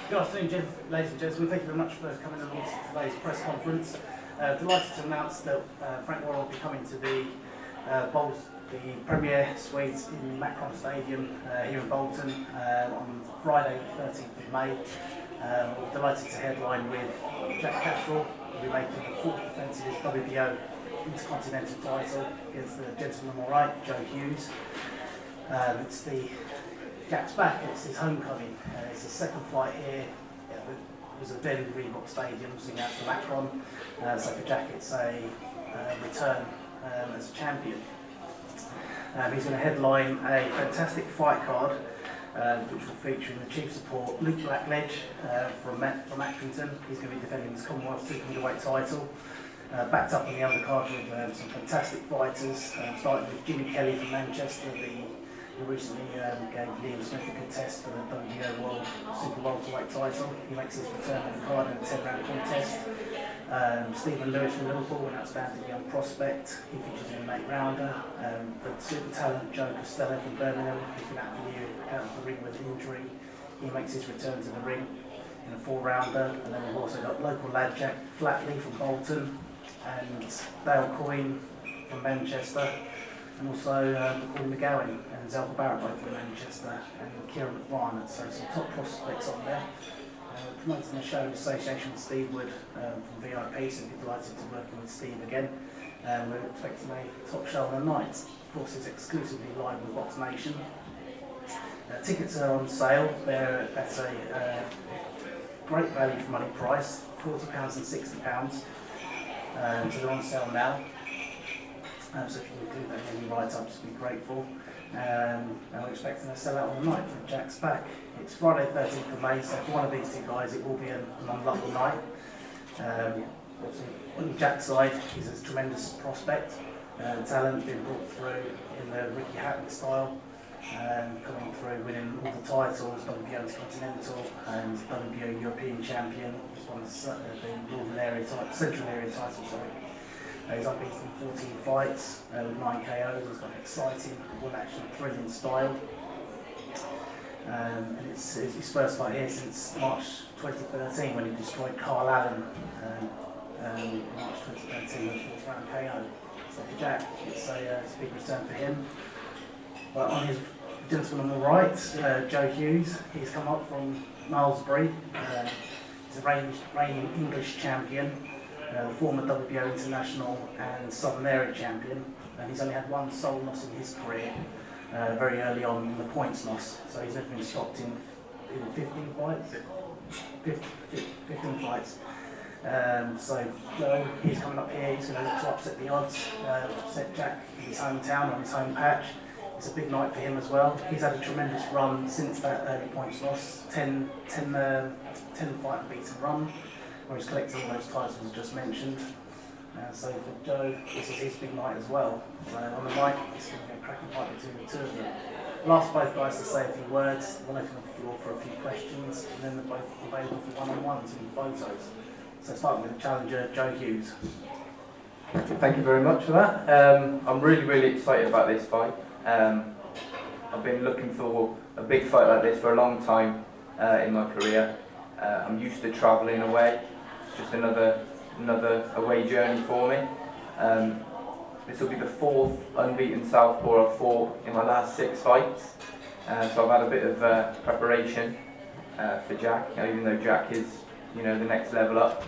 Good afternoon, ladies and gentlemen. Thank you very much for coming along to today's press conference. Delighted to announce that Frank Warren will be coming to the Premier Suite in Macron Stadium here in Bolton on Friday, 13th of May. We're delighted to headline with Jack Catterall. He'll be making the fourth defence of his WBO Intercontinental title against the gentleman on the right, Joe Hughes. Jack's back, it's his homecoming. It's his second fight here. It was a then Reebok Stadium, so now it's the Macron. So for Jack, it's a return as a champion. He's going to headline a fantastic fight card, which will feature in the chief support Luke Blackledge from Accrington. He's going to be defending his Commonwealth Super Middleweight title. Backed up on the undercard with some fantastic fighters, starting with Jimmy Kelly from Manchester, who recently gave Liam Smith a good test for the WBO World Super Welterweight title. He makes his return on the card in a 10-round contest. Stephen Lewis from Liverpool, an outstanding young prospect. He features in an 8-rounder. The super talent Joe Costello from Birmingham, who's been out for a year out of the ring with an injury. He makes his return to the ring in a 4-rounder. And then we've also got local lad Jack Flatley from Bolton, and Dale Coyne from Manchester, and also Corey McGowan and Zelfa Barrett both from Manchester, and Kieran McBarnett. So some top prospects on there. Promoting the show in association with Steve Wood from VIP, so we're delighted to be working with Steve again. We're expecting a top show on the night. Of course, it's exclusively live with Box Nation. Tickets are on sale. They're at a great value for money price, £40 and £60. So they're on sale now. So if you can do that, any write-ups, we'd be grateful. And we're expecting a sell out on the night for Jack's back. It's Friday 13th of May, so for one of these two guys it will be an unlucky night. On Jack's side, he's a tremendous prospect. Talent being brought through in the Ricky Hatton style, coming through winning all the titles, WBO Intercontinental and WBO European Champion. He's won the Northern Area Central Area title, sorry. He's unbeaten in 14 fights with 9 KOs. He's got an exciting, one-action, thrilling style. And it's his first fight here since March 2013 when he destroyed Carl Allen in March 2013 with a 4th round KO. So for Jack, it's a big return for him. But on his gentleman on the right, Joe Hughes, he's come up from Malmesbury. He's a reigning English champion. Former WBO International and Southern Area Champion, and he's only had one sole loss in his career, very early on in the points loss, so he's never been stopped in 15 fights. 15 fights. So Joe, he's coming up here, he's going to look to upset the odds, upset Jack in his hometown, on his home patch. It's a big night for him as well. He's had a tremendous run since that early points loss, 10 fight unbeaten run, where he's collected all those titles I just mentioned. So for Joe, this is his big night as well. So on the night, it's going to be a cracking fight between the two of them. I'll ask both guys to say a few words, we'll open the floor for a few questions, and then they're both available for one-on-ones and photos. So starting with the challenger, Joe Hughes. Thank you very much for that. I'm really excited about this fight. I've been looking for a big fight like this for a long time in my career. I'm used to travelling away. It's just another away journey for me. This will be the 4th unbeaten southpaw I've fought in my last 6 fights. So I've had a bit of preparation for Jack, even though Jack is, the next level up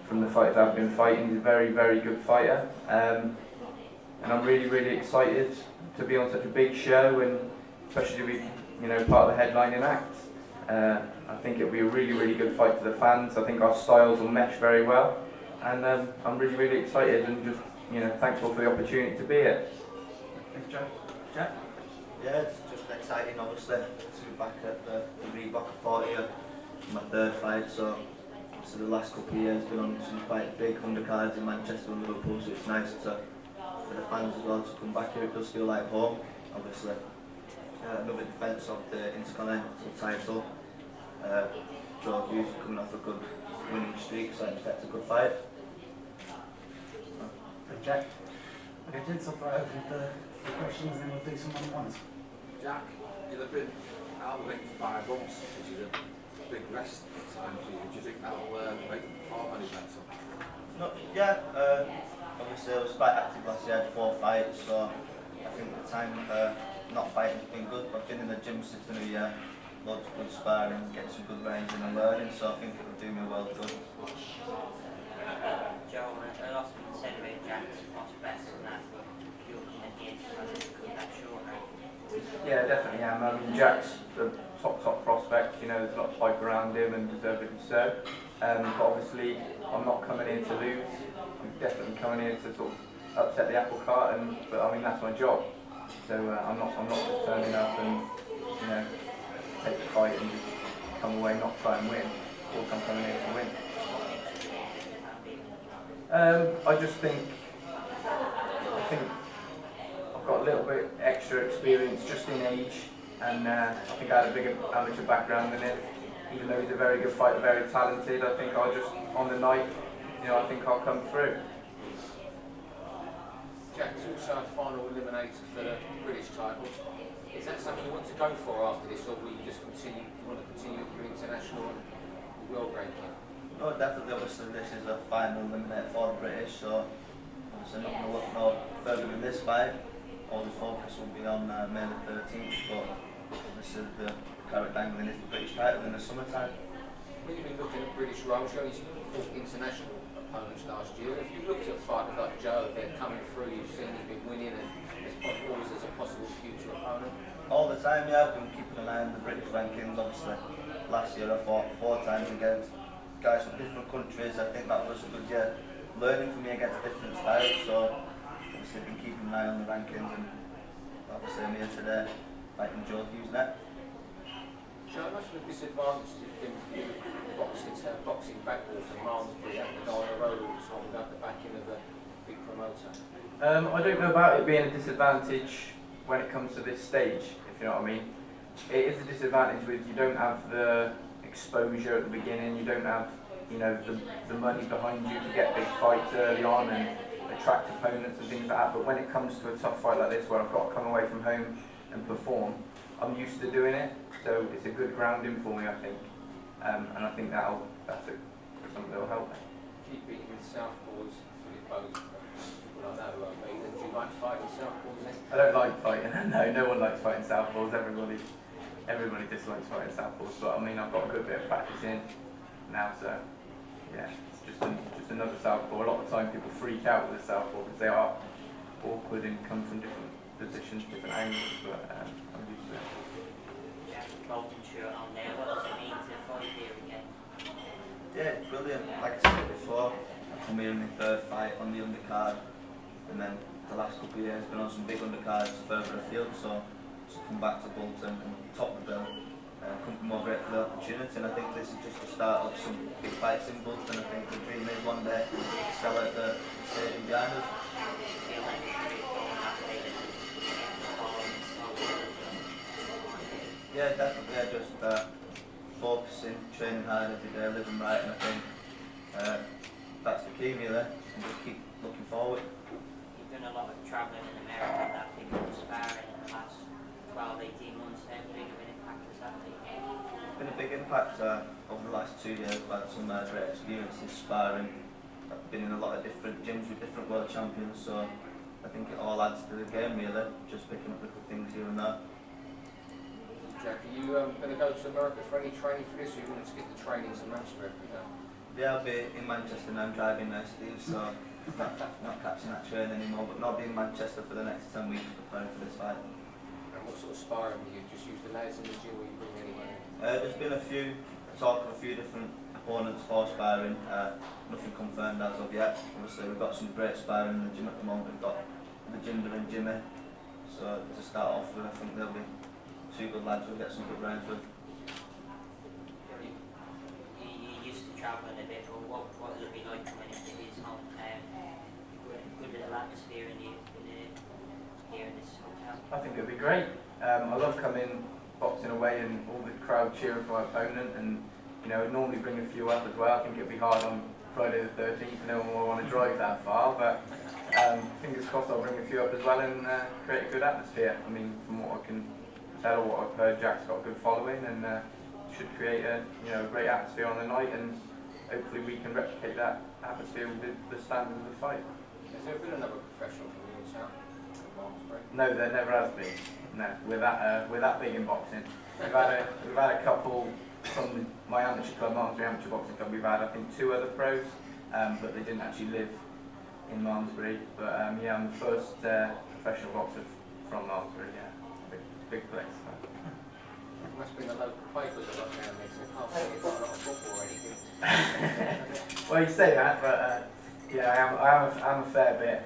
from the fighters I've been fighting. He's a very good fighter. And I'm really excited to be on such a big show, and especially to be, part of the headlining act. I think it'll be a really good fight for the fans. I think our styles will mesh very well, and I'm really excited and just thankful for the opportunity to be here. Thanks, Joe. Jack? Yeah, it's just exciting, obviously, to be back at the Reebok 40 for my 3rd fight. So the last couple of years been on some quite big undercards in Manchester and Liverpool, so it's nice for the fans as well to come back here. It does feel like home, obviously. Another defence of the Intercontinental title. Joe Hughes coming off a good winning streak, so I expect a good fight. Thank Jack. Okay, gents, I'll throw it open for questions and then we'll do some one-on-ones. Jack, you've been out of the ring for 5 months, which is a big rest time for you. Do you think that'll make the far money better? No, yeah, obviously I was quite active last year, I had 4 fights, so I think the time not fighting has been good. I've been in the gym since the new year, loads of good sparring, getting some good range and learning, so I think it will do me well good. Joe, a lot has been said about Jack's prospects and that, but you're looking at the end as it's come that short now. Yeah, definitely am. I mean, Jack's the top prospect. You know, there's a lot of hype around him, and deservedly so. But obviously, I'm not coming in to lose. I'm definitely coming in to sort of upset the apple cart, but I mean that's my job. So I'm not just turning up and take the fight and just come away not try and win. Of course, I'm coming in to win. I think I've got a little bit extra experience just in age, and I think I had a bigger amateur background than him. Even though he's a very good fighter, very talented, I think I'll just, on the night, I think I'll come through. Jack's also a final eliminator for the British title. Is that something you want to go for after this, or will you just continue? You want to continue with your international and world ranking? No, definitely, obviously this is a final eliminator for the British, so obviously not going to look no further than this fight. All the focus will be on May the 13th, but obviously the carrot dangling is the British title in the summertime. When you've been looking at British roles, you only fought international opponents last year. If you looked at fighters like Joe, they're coming through, you've seen he's been winning, and there's always as a possible future opponent. All the time, yeah, I've been keeping an eye on the British rankings, obviously. Last year I fought 4 times against guys from different countries. I think that was a good year learning for me against different styles, so obviously I've been keeping an eye on the rankings, and obviously I'm here today fighting Joe Hughes next. Joe, how much of a disadvantage has it been for you boxing backwards and Malmesbury having to go on a road all the time without the backing of a big promoter? I don't know about it being a disadvantage when it comes to this stage, if you know what I mean. It is a disadvantage with you don't have the exposure at the beginning, you don't have the money behind you to get big fights early on and attract opponents and things like that. But when it comes to a tough fight like this where I've got to come away from home and perform, I'm used to doing it, so it's a good grounding for me, I think. And I think that's something that will help me. Keep beating with southpaws for your both. People like that who are beaten. Do you like fighting southpaws then? I don't like fighting. No one likes fighting southpaws. Everybody dislikes fighting southpaws. But I mean, I've got a good bit of practice in now, so yeah, it's just another southpaw. A lot of the time, people freak out with a southpaw because they are awkward and come from different positions, different angles. But I'm used to it. Yeah, Bolton shirt on there. What does it mean to fight here again? Yeah, it's brilliant. Like I said before, I come here in my 3rd fight on the undercard, and then the last couple of years been on some big undercards further afield, so to come back to Bolton and top the bill, couldn't be more grateful for the opportunity, and I think this is just the start of some big fights in Bolton. I think the dream is one day to sell out the stadium behind us. Feel like you're really going after it and performance so well. Yeah, definitely. I just focusing, training hard every day, living right, and I think that's the key really, and just keep looking forward. You've done a lot of travelling in America, that big sparring in the last 12-18 months. How big of an impact has that been? It's been a big impact over the last 2 years. I've had some great experiences sparring. I've been in a lot of different gyms with different world champions, so I think it all adds to the game really, just picking up little things here and there. Jack, are you going to go to America for any training for this, or are you going to skip the training to Manchester every day? Yeah, I'll be in Manchester now, I'm driving there, Steve, so not catching that train anymore, but not be in Manchester for the next 10 weeks preparing for this fight. And what sort of sparring do you just use the lads in the gym, or you bring anyone in? There's been a talk of a few different opponents for sparring, nothing confirmed as of yet. Obviously we've got some great sparring in the gym at the moment. We've got the Jinder and Jimmy, so to start off with I think there'll be 2 good lads we'll get some good rounds with. You used to travelling a bit, but what would it be like coming into his hometown? Good little atmosphere here in this hotel. I think it'd be great. I love coming boxing away and all the crowd cheering for my opponent, and I'd normally bring a few up as well. I think it'd be hard on Friday the 13th. No one will want to drive that far, but fingers crossed I'll bring a few up as well and create a good atmosphere. I mean, from what I can tell or what I've heard, Jack's got a good following, and should create a great atmosphere on the night, and hopefully we can replicate that atmosphere with the standard of the fight. Has there been another professional community out in Malmesbury? No, there never has been. No, we're that big in boxing. We've had a couple from my amateur club, Malmesbury Amateur Boxing Club. We've had, I think, 2 other pros, but they didn't actually live in Malmesbury. But yeah, I'm the first professional boxer from Malmesbury. Yeah, big place. It must be in the local papers a lot down there, so I can't think you've got a lot of football or anything. Well, you say that, but yeah, I am a fair bit.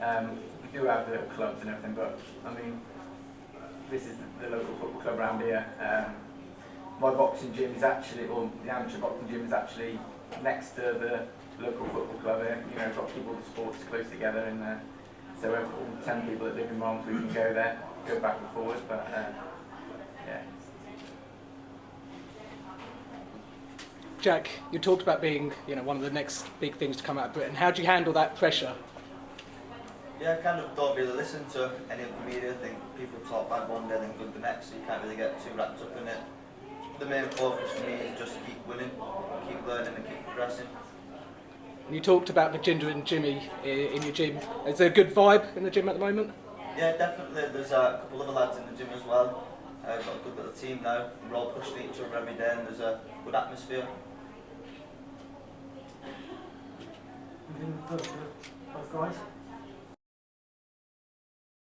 We do have little clubs and everything, but I mean, this is the local football club around here. My boxing gym is actually, or the amateur boxing gym is actually next to the local football club here. Got to keep all the sports close together, and so all 10 people that live in Malmesbury can go there, go back and forward. But yeah. Jack, you talked about being, one of the next big things to come out of Britain. How do you handle that pressure? Yeah, I kind of don't really listen to any of the media. I think people talk bad one day, then good the next, so you can't really get too wrapped up in it. The main focus for me is just keep winning, keep learning and keep progressing. And you talked about Virginia and Jimmy in your gym. Is there a good vibe in the gym at the moment? Yeah, definitely. There's a couple other lads in the gym as well. Got a good little team now. We're all pushing each other every day, and there's a good atmosphere. Anything further for both guys?